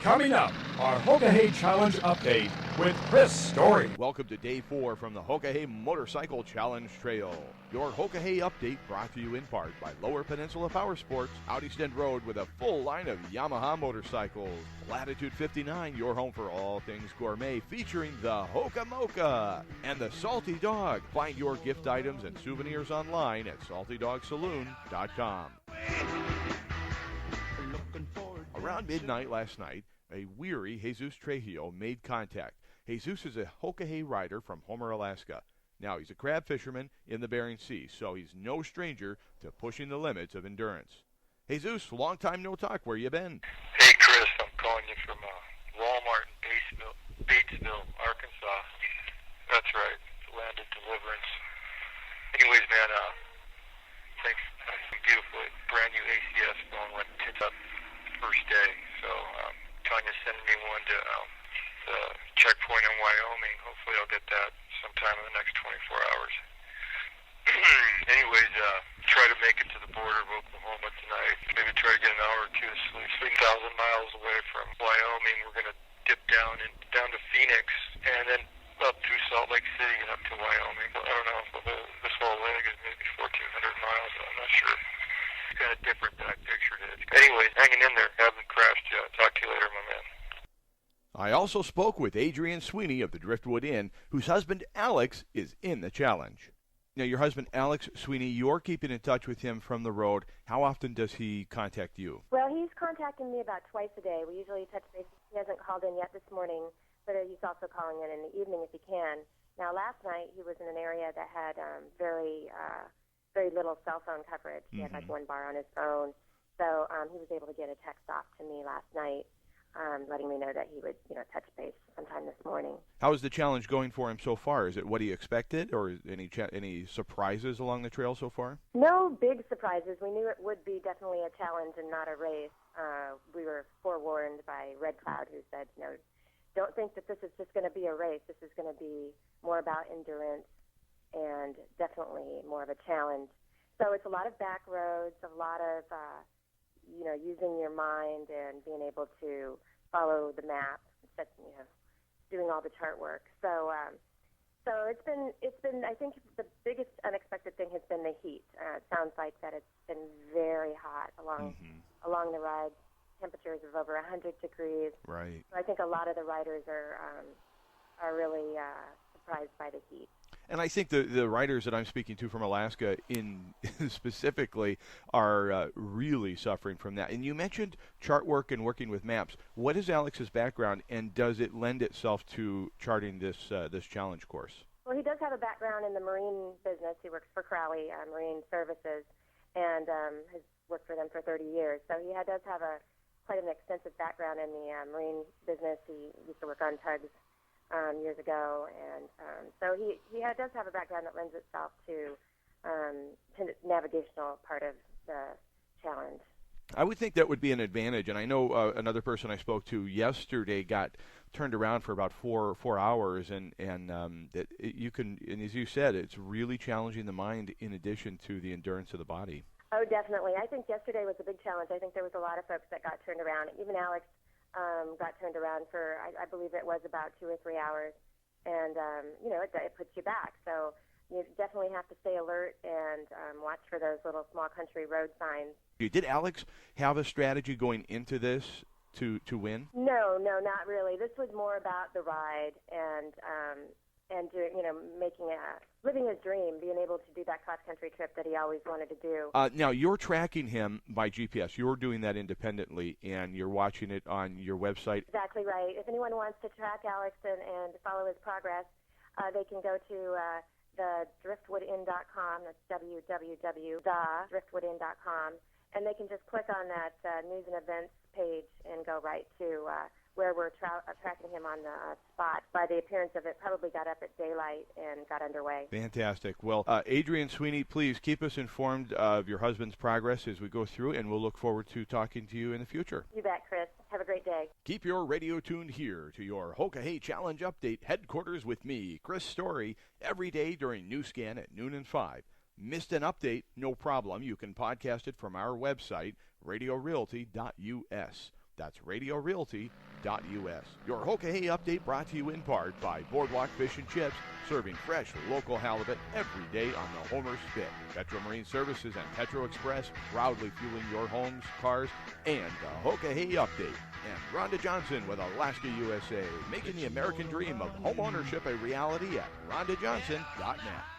Coming up, our Hoka Hey Challenge update with Chris Story. Welcome to Day 4 from the Hoka Hey Motorcycle Challenge Trail. Your Hoka Hey update brought to you in part by Lower Peninsula Power Sports, Out East End Road with a full line of Yamaha motorcycles. Latitude 59, your home for all things gourmet, featuring the Hoka Mocha and the Salty Dog. Find your gift items and souvenirs online at saltydogsaloon.com. Around midnight last night, a weary Jesus Trujillo made contact. Jesus is a Hoka Hey rider from Homer, Alaska. Now, he's a crab fisherman in the Bering Sea, so he's no stranger to pushing the limits of endurance. Jesus, long time no talk. Where you been? Hey, Chris, I'm calling you from Walmart in Batesville, Arkansas. That's right, the land of deliverance. Anyways, man, thanks. Beautiful, brand new ACS phone went tits up first day, so Tanya's sending me one to the checkpoint in Wyoming. Hopefully I'll get that sometime in the next 24 hours. Anyways, try to make it to the border of Oklahoma tonight. Maybe try to get an hour or two of sleep. 3,000 miles away from Wyoming. We're going to dip down to Phoenix and then up through Salt Lake City and up to Wyoming. I don't know if this whole leg is maybe 1,400 miles. I'm not sure. It's kind of different than I pictured it. Anyways, hanging in there. Haven't crashed yet. Talk to you later, my man. I also spoke with Adrian Sweeney of the Driftwood Inn, whose husband Alex is in the challenge. Now, your husband Alex Sweeney, you're keeping in touch with him from the road. How often does he contact you? Well, he's contacting me about twice a day. We usually touch base. He hasn't called in yet this morning, but he's also calling in the evening if he can. Now, last night he was in an area that had very little cell phone coverage. He had like one bar on his phone. So he was able to get a text off to me last night, letting me know that he would, touch base sometime this morning. How is the challenge going for him so far? Is it what he expected, or any surprises along the trail so far? No big surprises. We knew it would be definitely a challenge and not a race. We were forewarned by Red Cloud, who said, don't think that this is just going to be a race. This is going to be more about endurance and definitely more of a challenge. So it's a lot of back roads, a lot of using your mind and being able to follow the map, doing all the chart work. So it's been. I think the biggest unexpected thing has been the heat. It sounds like that it's been very hot along the ride. Temperatures of over 100 degrees. Right. So I think a lot of the riders are really surprised by the heat. And I think the riders that I'm speaking to from Alaska specifically are really suffering from that. And you mentioned chart work and working with maps. What is Alex's background, and does it lend itself to charting this challenge course? Well, he does have a background in the marine business. He works for Crowley Marine Services and has worked for them for 30 years. So he does have quite an extensive background in the marine business. He used to work on tugs years ago, and so he does have a background that lends itself to the navigational part of the challenge. I would think that would be an advantage, and I know another person I spoke to yesterday got turned around for about four hours, and that you can, and as you said, it's really challenging the mind in addition to the endurance of the body. Oh, definitely. I think yesterday was a big challenge. I think there was a lot of folks that got turned around. Even Alex got turned around for, I believe it was about 2 or 3 hours. And, it puts you back. So you definitely have to stay alert and watch for those little small country road signs. Did Alex have a strategy going into this to win? No, not really. This was more about the ride and doing, living his dream, being able to do that cross-country trip that he always wanted to do. Now, you're tracking him by GPS. You're doing that independently, and you're watching it on your website. Exactly right. If anyone wants to track Alex and follow his progress, they can go to the driftwoodinn.com. That's www.driftwoodinn.com. And they can just click on that news and events page and go right to where we're tracking him on the spot. By the appearance of it, probably got up at daylight and got underway. Fantastic. Well, Adrian Sweeney, please keep us informed of your husband's progress as we go through, and we'll look forward to talking to you in the future. You bet, Chris. Have a great day. Keep your radio tuned here to your Hoka Hey Challenge Update headquarters with me, Chris Story, every day during New Scan at noon and 5. Missed an update? No problem. You can podcast it from our website, radiorealty.us. That's radiorealty.us. Your Hoka Hey update brought to you in part by Boardwalk Fish and Chips, serving fresh local halibut every day on the Homer Spit. Petro Marine Services and Petro Express, proudly fueling your homes, cars, and the Hoka Hey update. And Rhonda Johnson with Alaska USA, making the American dream of home ownership a reality at rhondajohnson.net.